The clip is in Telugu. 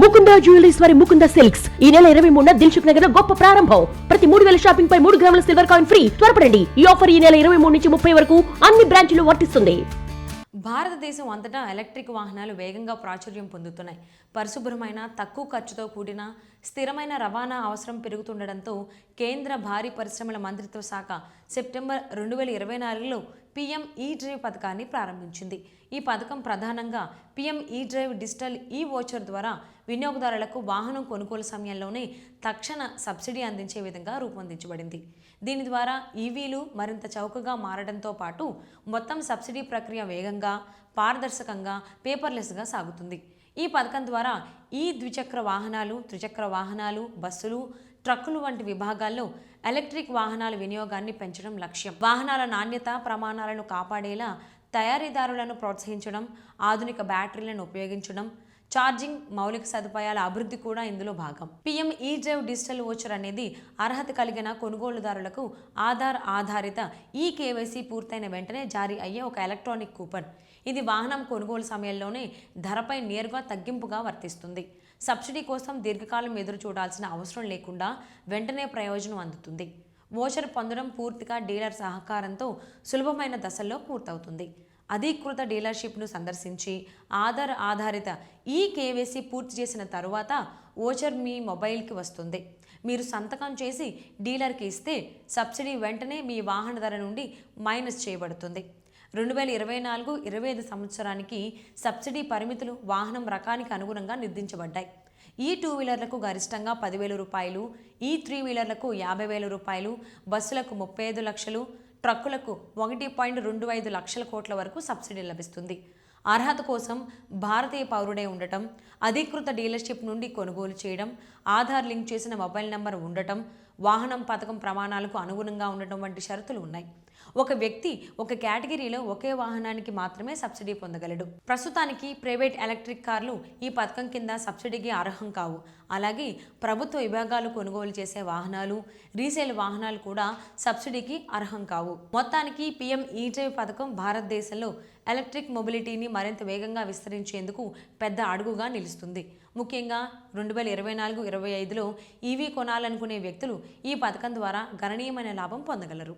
ముకుంద జ్యువెలరీస్ వారి ముకుంద సిల్క్స్ ఈ నెల 23న దిల్సుఖ్ నగర్ లో గొప్ప ప్రారంభం. ప్రతి 3000 షాపింగ్ పై 3 గ్రాముల సిల్వర్ కాయిన్ ఫ్రీ. త్వరపడండి, ఈ ఆఫర్ ఈ నెల 23 నుంచి 30 వరకు అన్ని బ్రాంచ్లు వర్తిస్తుంది. భారతదేశం అంతటా ఎలక్ట్రిక్ వాహనాలు వేగంగా ప్రాచుర్యం పొందుతున్నాయి. పరిశుభ్రమైన, తక్కువ ఖర్చుతో కూడిన స్థిరమైన రవాణా అవసరం పెరుగుతుండటంతో కేంద్ర భారీ పరిశ్రమల మంత్రిత్వ శాఖ సెప్టెంబర్ 2024లో పీఎం ఈ డ్రైవ్ పథకాన్ని ప్రారంభించింది. ఈ పథకం ప్రధానంగా పీఎం ఈ డ్రైవ్ డిజిటల్ ఈ వోచర్ ద్వారా వినియోగదారులకు వాహనం కొనుగోలు సమయంలోనే తక్షణ సబ్సిడీ అందించే విధంగా రూపొందించబడింది. దీని ద్వారా ఈవీలు మరింత చౌకగా మారడంతో పాటు మొత్తం సబ్సిడీ ప్రక్రియ వేగంగా, పారదర్శకంగా, పేపర్లెస్గా సాగుతుంది. ఈ పథకం ద్వారా ఈ ద్విచక్ర వాహనాలు, త్రిచక్ర వాహనాలు, బస్సులు, ట్రక్కులు వంటి విభాగాల్లో ఎలక్ట్రిక్ వాహనాల వినియోగాన్ని పెంచడం లక్ష్యం. వాహనాల నాణ్యత ప్రమాణాలను కాపాడేలా తయారీదారులను ప్రోత్సహించడం, ఆధునిక బ్యాటరీలను ఉపయోగించడం, ఛార్జింగ్, మౌలిక సదుపాయాల అభివృద్ధి కూడా ఇందులో భాగం. పీఎం ఈ డ్రైవ్ డిజిటల్ వోచర్ అనేది అర్హత కలిగిన కొనుగోలుదారులకు ఆధార్ ఆధారిత ఈ కేవైసీ పూర్తయిన వెంటనే జారీ అయ్యే ఒక ఎలక్ట్రానిక్ కూపన్. ఇది వాహనం కొనుగోలు సమయంలోనే ధరపై నేరుగా తగ్గింపుగా వర్తిస్తుంది. సబ్సిడీ కోసం దీర్ఘకాలం ఎదురు చూడాల్సిన అవసరం లేకుండా వెంటనే ప్రయోజనం అందుతుంది. వోచర్ పొందడం పూర్తిగా డీలర్ సహకారంతో సులభమైన దశల్లో పూర్తవుతుంది. అధీకృత డీలర్షిప్ను సందర్శించి ఆధార్ ఆధారిత ఈ కేవైసీ పూర్తి చేసిన తరువాత వోచర్ మీ మొబైల్కి వస్తుంది. మీరు సంతకం చేసి డీలర్కి ఇస్తే సబ్సిడీ వెంటనే మీ వాహన ధర నుండి మైనస్ చేయబడుతుంది. 2024-25 సంవత్సరానికి సబ్సిడీ పరిమితులు వాహనం రకానికి అనుగుణంగా నిర్దించబడ్డాయి. ఈ 2 వీలర్లకు గరిష్టంగా 10,000 రూపాయలు, ఈ 3 వీలర్లకు 50,000 రూపాయలు, బస్సులకు 35 లక్షలు, ట్రక్కులకు 1.25 లక్షల కోట్ల వరకు సబ్సిడీ లభిస్తుంది. అర్హత కోసం భారతీయ పౌరుడే ఉండటం, అధీకృత డీలర్షిప్ నుండి కొనుగోలు చేయడం, ఆధార్ లింక్ చేసిన మొబైల్ నంబర్ ఉండటం, వాహనం పథకం ప్రమాణాలకు అనుగుణంగా ఉండటం వంటి షరతులు ఉన్నాయి. ఒక వ్యక్తి ఒక కేటగిరీలో ఒకే వాహనానికి మాత్రమే సబ్సిడీ పొందగలడు. ప్రస్తుతానికి ప్రైవేట్ ఎలక్ట్రిక్ కార్లు ఈ పథకం కింద సబ్సిడీకి అర్హం కావు. అలాగే ప్రభుత్వ విభాగాలు కొనుగోలు చేసే వాహనాలు, రీసేల్ వాహనాలు కూడా సబ్సిడీకి అర్హం కావు. మొత్తానికి పీఎం ఈ డ్రైవ్ పథకం భారతదేశంలో ఎలక్ట్రిక్ మొబిలిటీని మరింత వేగంగా విస్తరించేందుకు పెద్ద అడుగుగా నిలుస్తుంది. ముఖ్యంగా 2024-25లో ఈవీ కొనాలనుకునే వ్యక్తులు ఈ పథకం ద్వారా గణనీయమైన లాభం పొందగలరు.